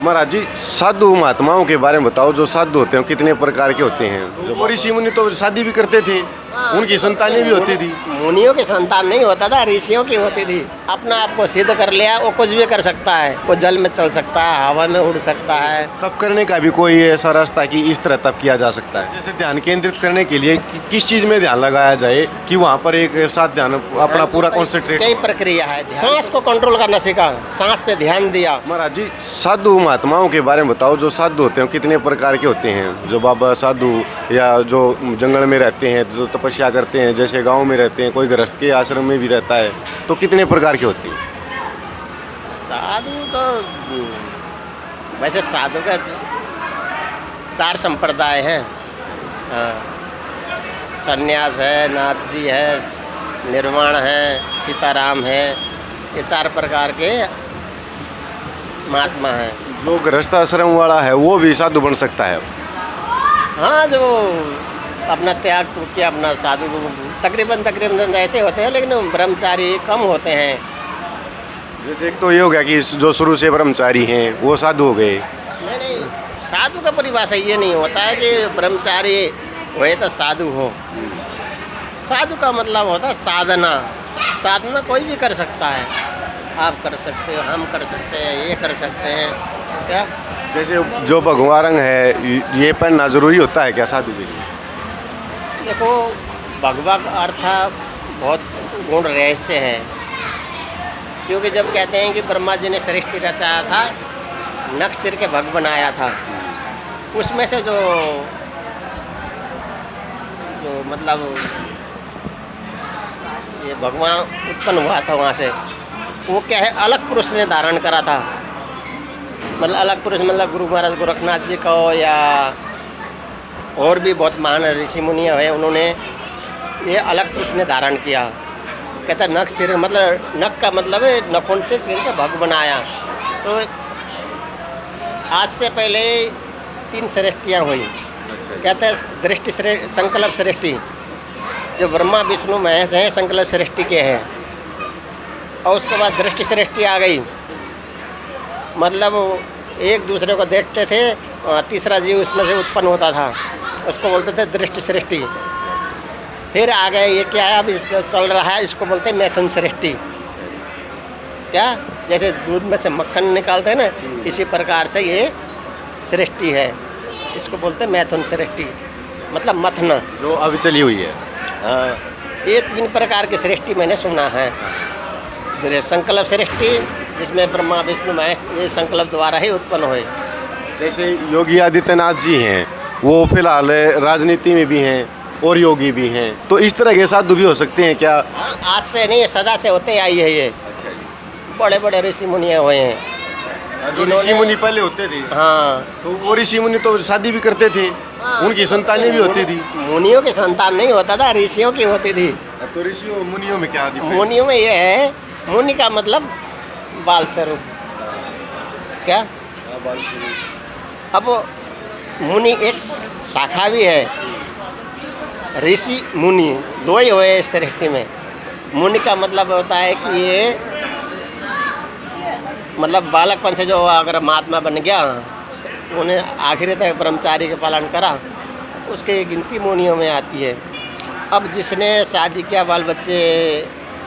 महाराज जी, साधु महात्माओं के बारे में बताओ। जो साधु होते हैं कितने प्रकार के होते हैं? जो ऋषि मुनि तो शादी भी करते थे, उनकी संतानें भी होती थी। मुनियों की संतान नहीं होता था, ऋषियों की होती थी। अपना आप को सिद्ध कर लिया, वो कुछ भी कर सकता है। वो जल में चल सकता है, हवा में उड़ सकता है। तप करने का भी कोई ऐसा रास्ता कि इस तरह तप किया जा सकता है? जैसे ध्यान केंद्रित करने के लिए किस चीज में ध्यान लगाया जाए कि वहाँ पर एक साथ ध्यान अपना पूरा कॉन्सेंट्रेट? कई प्रक्रिया है। सांस को कंट्रोल करना सीखा, सांस पे ध्यान दिया। महाराज जी, साधु महात्माओं के बारे में बताओ। जो साधु होते हैं कितने प्रकार के होते हैं? जो बाबा साधु या जो जंगल में रहते हैं, जो तपस्या करते हैं, जैसे गांव में रहते हैं, कोई गृहस्थ के आश्रम में भी रहता है, तो कितने प्रकार के होते हैं? साधु तो वैसे साधु का 4 संप्रदाय हैं। सन्यास है, नाथ जी है, निर्वाण है, सीताराम है। ये 4 प्रकार के महात्मा हैं। जो गृहस्थ आश्रम वाला है वो भी साधु बन सकता है? हाँ, जो अपना त्याग किया, अपना साधु तकरीबन ऐसे होते हैं, लेकिन ब्रह्मचारी कम होते हैं। जैसे एक तो ये हो गया कि जो शुरू से ब्रह्मचारी हैं वो साधु हो गए। नहीं, साधु का परिभाषा ये नहीं होता है कि ब्रह्मचारी हुए तो साधु हो। साधु का मतलब होता है साधना। साधना कोई भी कर सकता है। आप कर सकते हो, हम कर सकते हैं, ये कर सकते हैं। क्या जैसे जो भगवा रंग है ये पहनना जरूरी होता है क्या साधु के लिए? देखो, भगवा का अर्थ बहुत गुण रहस्य है। क्योंकि जब कहते हैं कि ब्रह्मा जी ने सृष्टि रचाया था, नख सिर के भग बनाया था, उसमें से जो मतलब ये भगवान उत्पन्न हुआ था, वहाँ से वो क्या है, अलग पुरुष ने धारण करा था। मतलब अलग पुरुष मतलब गुरु महाराज गोरखनाथ जी का हो या और भी बहुत महान ऋषि मुनि है, उन्होंने ये अलग पुरुष ने धारण किया। कहता नख सिर, मतलब नख का मतलब है नखुन से सिर का भग बनाया। तो आज से पहले 3 सृष्टियाँ हुई। कहते हैं दृष्टि संकल्प सृष्टि, जो ब्रह्मा विष्णु महेश हैं संकल्प सृष्टि के हैं। और उसके बाद दृष्टि सृष्टि आ गई, मतलब एक दूसरे को देखते थे, तीसरा जीव उसमें से उत्पन्न होता था, उसको बोलते थे दृष्टि सृष्टि। फिर आ गए ये क्या है, अभी चल रहा है, इसको बोलते हैं मैथुन सृष्टि। क्या, जैसे दूध में से मक्खन निकालते हैं ना, इसी प्रकार से ये सृष्टि है, इसको बोलते हैं मैथुन सृष्टि, मतलब मथना जो अभी चली हुई है। हाँ, ये 3 प्रकार की सृष्टि मैंने सुना है। संकल्प सृष्टि, जिसमें ब्रह्मा विष्णु महेश ये संकल्प द्वारा ही उत्पन्न हुए। जैसे योगी आदित्यनाथ जी हैं, वो फिलहाल राजनीति में भी हैं और योगी भी हैं, तो इस तरह के साधु भी हो सकते हैं क्या? हाँ, आज से नहीं, सदा से होते आई है ये। अच्छा जी। बड़े बड़े ऋषि मुनि हुए हैं। जो ऋषि मुनि पहले होते थे, हाँ, तो वो ऋषि मुनि तो शादी भी करते थे, उनकी संतानें भी होती थी। मुनियों की संतान नहीं होता था, ऋषियों की होती थी। तो ऋषि और मुनियों में क्या difference? मुनियों में ये है, मुनि का मतलब बाल स्वरूप। क्या, अब मुनि एक शाखा भी है, ऋषि मुनि 2 ही हुए इस सृष्टि में। मुनि का मतलब होता है कि ये मतलब बालकपन से जो अगर महात्मा बन गया, उन्हें आखिरी तक ब्रह्मचारी के पालन करा, उसकी गिनती मुनियों में आती है। अब जिसने शादी किया, बाल बच्चे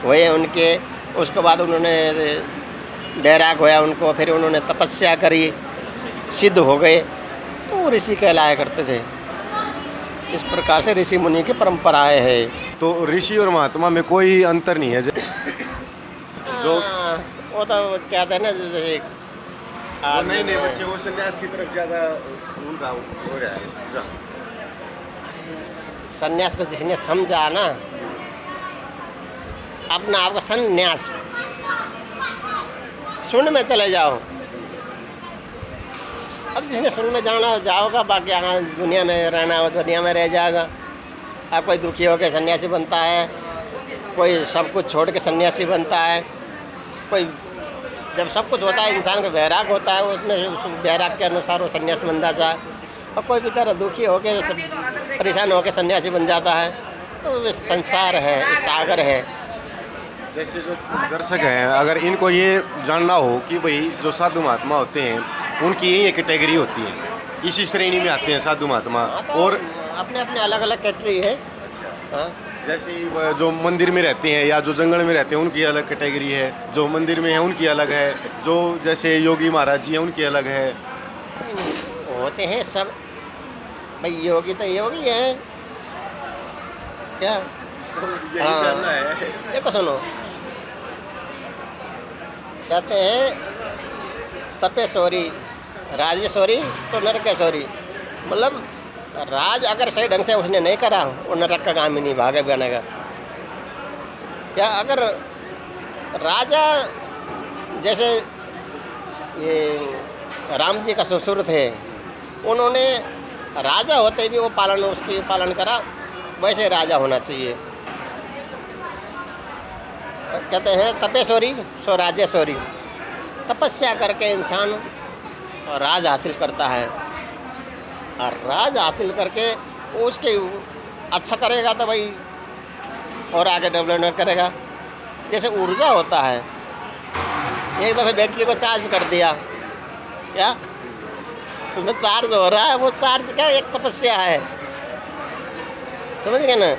हुए उनके, उसके बाद उन्होंने बैराग होया उनको, फिर उन्होंने तपस्या करी, सिद्ध हो गए, तो वो ऋषि कहलाया करते थे। इस प्रकार से ऋषि मुनि की परंपराएं हैं। तो ऋषि और महात्मा में कोई अंतर नहीं है? जो वो तो कहते हैं ना, जैसे नए नए बच्चे वो संन्यास की तरफ ज़्यादा उनका हो रहा है। संन्यास को जिसने समझा ना, अपना आपका संन्यास, शून्य में चले जाओ। अब जिसने शून्य में जाना जाओगा, बाकी यहाँ दुनिया में रहना हो दुनिया में रह जाएगा। अब कोई दुखी होकर सन्यासी बनता है, कोई सब कुछ छोड़ के सन्यासी बनता है, कोई जब सब कुछ होता है इंसान का वैराग होता है, उसमें उस वैराग के अनुसार वो सन्यासी बन जाता है। और कोई बेचारा दुखी होकर परेशान होकर सन्यासी बन जाता है। तो ये संसार है, ये सागर है। जैसे जो दर्शक हैं, अगर इनको ये जानना हो कि भाई जो साधु महात्मा होते हैं उनकी यही एक कैटेगरी होती है, इसी श्रेणी में आते हैं साधु महात्मा। हाँ, तो और अपने अपने अलग अलग कैटेगरी है। हाँ, जैसे जो मंदिर में रहते हैं या जो जंगल में रहते हैं उनकी अलग कैटेगरी है, जो मंदिर में है उनकी अलग है, जो जैसे योगी महाराज जी हैं उनकी अलग है। नहीं, होते हैं सब भाई, योगी तो योगी हैं क्या। यही हाँ। जानना है। देखो सुनो, कहते हैं तपेश्वरी राजेश्वरी तो नरकेश्वरी, मतलब राज अगर सही ढंग से उसने नहीं करा वो नरक का काम ही नहीं भागे बनेगा क्या। अगर राजा जैसे ये राम जी का ससुर थे, उन्होंने राजा होते भी वो उसकी पालन करा, वैसे राजा होना चाहिए। कहते हैं तपेश्वरी सो राजेश्वरी, तपस्या करके इंसान राज हासिल करता है, और राज हासिल करके वो उसके अच्छा करेगा तो भाई और आगे डेवलपमेंट करेगा। जैसे ऊर्जा होता है, एक दफ़े बैटरी को चार्ज कर दिया क्या, उसमें चार्ज हो रहा है, वो चार्ज क्या एक तपस्या है, समझ गए ना।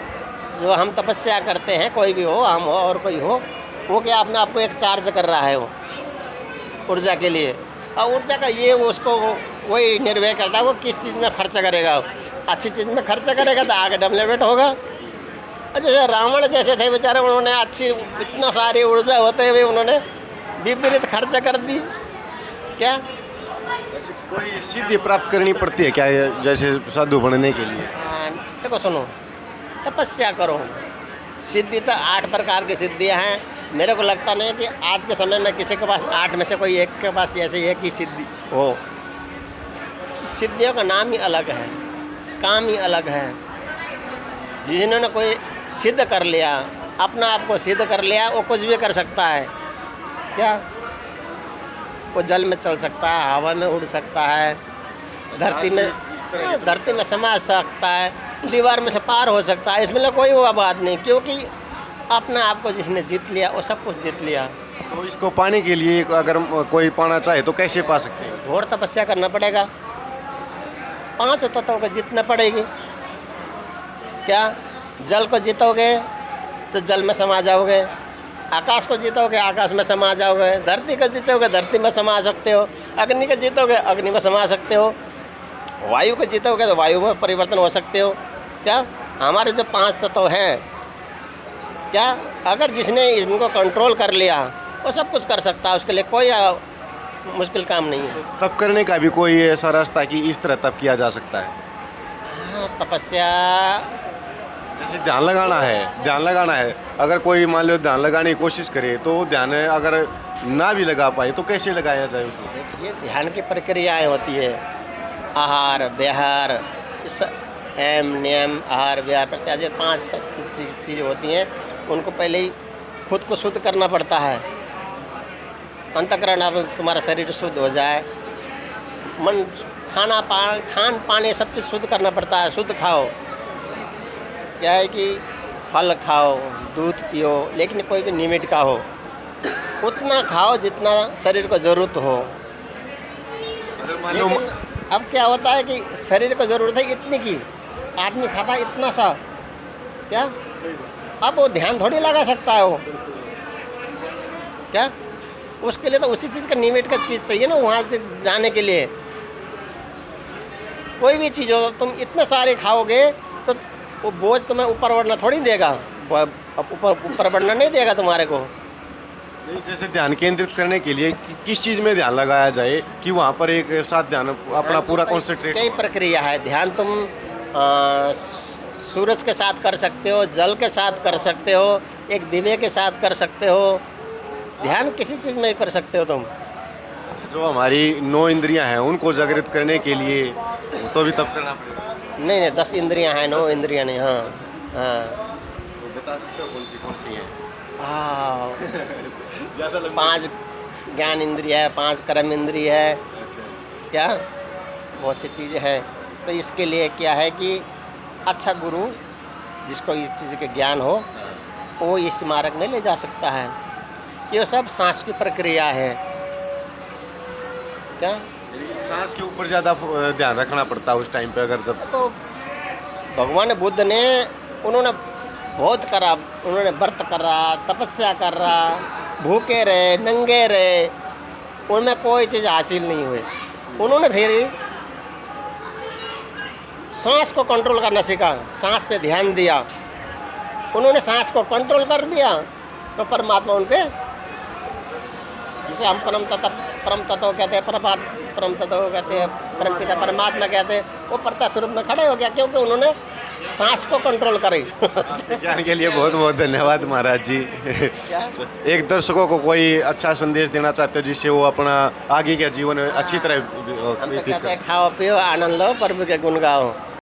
जो हम तपस्या करते हैं, कोई भी हो, हम हो और कोई हो, वो क्या अपने आप को एक चार्ज कर रहा है वो ऊर्जा के लिए। और ऊर्जा का ये उसको वही निर्भर करता है वो किस चीज़ में खर्चा करेगा। अच्छी चीज़ में खर्चा करेगा तो आगे डेवलपमेंट होगा। और जैसे रावण जैसे थे बेचारे, उन्होंने अच्छी इतना सारी ऊर्जा होते हुए उन्होंने विपरीत खर्चा कर दी क्या। अच्छा, कोई सिद्धि प्राप्त करनी पड़ती है क्या ये जैसे साधु बनने के लिए? देखो सुनो, तपस्या करो, सिद्धि तो 8 प्रकार की सिद्धियाँ हैं। मेरे को लगता नहीं कि आज के समय में किसी के पास 8 में से कोई एक के पास ऐसे एक ही सिद्धि हो। सिद्धियों का नाम ही अलग है, काम ही अलग है। जिन्होंने कोई सिद्ध कर लिया, अपना आप को सिद्ध कर लिया, वो कुछ भी कर सकता है क्या। वो जल में चल सकता है, हवा में उड़ सकता है, धरती में समा सकता है, दीवार में से पार हो सकता है। इसमें कोई वो बात नहीं, क्योंकि अपने आप को जिसने जीत लिया वो सब कुछ जीत लिया। तो इसको पाने के लिए अगर कोई पाना चाहे तो कैसे पा सकते हैं? घोर तपस्या करना पड़ेगा, 5 तत्वों को जीतना पड़ेगी क्या। जल को जीतोगे तो जल में समा जाओगे, आकाश को जीतोगे आकाश में समा जाओगे, धरती को जीतोगे धरती में समा सकते हो, अग्नि को जीतोगे अग्नि में समा सकते हो, वायु को जीतोगे तो वायु में परिवर्तन हो सकते हो क्या। हमारे जो 5 तत्व हैं क्या, अगर जिसने इनको कंट्रोल कर लिया वो सब कुछ कर सकता है, उसके लिए कोई मुश्किल काम नहीं है। तप करने का भी कोई ऐसा रास्ता है कि इस तरह तप किया जा सकता है? हाँ, तपस्या जैसे ध्यान लगाना है, अगर कोई मान लो ध्यान लगाने की कोशिश करे तो ध्यान अगर ना भी लगा पाए तो कैसे लगाया जाए उसको? देखिए, ध्यान की प्रक्रियाएं होती है, आहार विहार, एम नियम आहार विहार प्रत्याहार, 5 चीज़ें होती हैं। उनको पहले ही खुद को शुद्ध करना पड़ता है, अंतःकरण अब तुम्हारा शरीर शुद्ध हो जाए, मन खान पान ये सब चीज़ शुद्ध करना पड़ता है। शुद्ध खाओ, क्या है कि फल खाओ, दूध पियो, लेकिन कोई भी लिमिट का हो, उतना खाओ जितना शरीर को ज़रूरत हो। लेकिन अब क्या होता है कि शरीर को ज़रूरत है इतनी की, आदमी खाता है इतना सा क्या, अब वो ध्यान थोड़ी लगा सकता है वो क्या। उसके लिए तो उसी चीज़ का लिमिट का चीज़ चाहिए ना, वहाँ से जाने के लिए। कोई भी चीज़ हो, तुम इतने सारे खाओगे तो वो बोझ तुम्हें ऊपर बढ़ना थोड़ी देगा, ऊपर बढ़ना नहीं देगा तुम्हारे को। नहीं, जैसे ध्यान केंद्रित करने के लिए किस चीज़ में ध्यान लगाया जाए कि वहाँ पर एक साथ ध्यान अपना पूरा कॉन्सेंट्रेट? कई प्रक्रिया है ध्यान। तुम सूरज के साथ कर सकते हो, जल के साथ कर सकते हो, एक दिवे के साथ कर सकते हो, ध्यान किसी चीज़ में कर सकते हो तुम। जो हमारी 9 इंद्रियां हैं उनको जागृत करने के लिए तो भी तब करना पड़ेगा? नहीं, 10 इंद्रियां हैं, 9 इंद्रियां नहीं। हाँ हाँ, तो बता सकते हो कौन सी हैं? हाँ, ज़्यादा 5 ज्ञान इंद्रिय है, 5 कर्म इंद्रिय है क्या, बहुत सी चीज़ें हैं। तो इसके लिए क्या है कि अच्छा गुरु जिसको इस चीज़ के ज्ञान हो वो इस मार्ग में ले जा सकता है। ये सब सांस की प्रक्रिया है क्या। सांस के ऊपर ज़्यादा ध्यान रखना पड़ता है उस टाइम पे, अगर जब तो भगवान बुद्ध ने उन्होंने बहुत करा, उन्होंने व्रत करा, तपस्या करा, भूखे रहे, नंगे रहे, उनमें कोई चीज़ हासिल नहीं हुई। उन्होंने फिर सांस को कंट्रोल करना सीखा, सांस पे ध्यान दिया। उन्होंने सांस को कंट्रोल कर दिया तो परमात्मा उनके, जिसे हम परम तत्व कहते हैं, परम तत्व कहते हैं, परम पिता परमात्मा कहते हैं, वो परता स्वरूप में खड़े हो गया, क्योंकि उन्होंने सांस को कंट्रोल करी। आपके ज्ञान के लिए बहुत बहुत धन्यवाद महाराज जी। क्या? एक दर्शकों को कोई अच्छा संदेश देना चाहते हो जिससे वो अपना आगे का जीवन अच्छी तरह हम तो व्यतीत कर कहते हैं खाओ पियो आनंद लो प्रभु के गुण गाओ।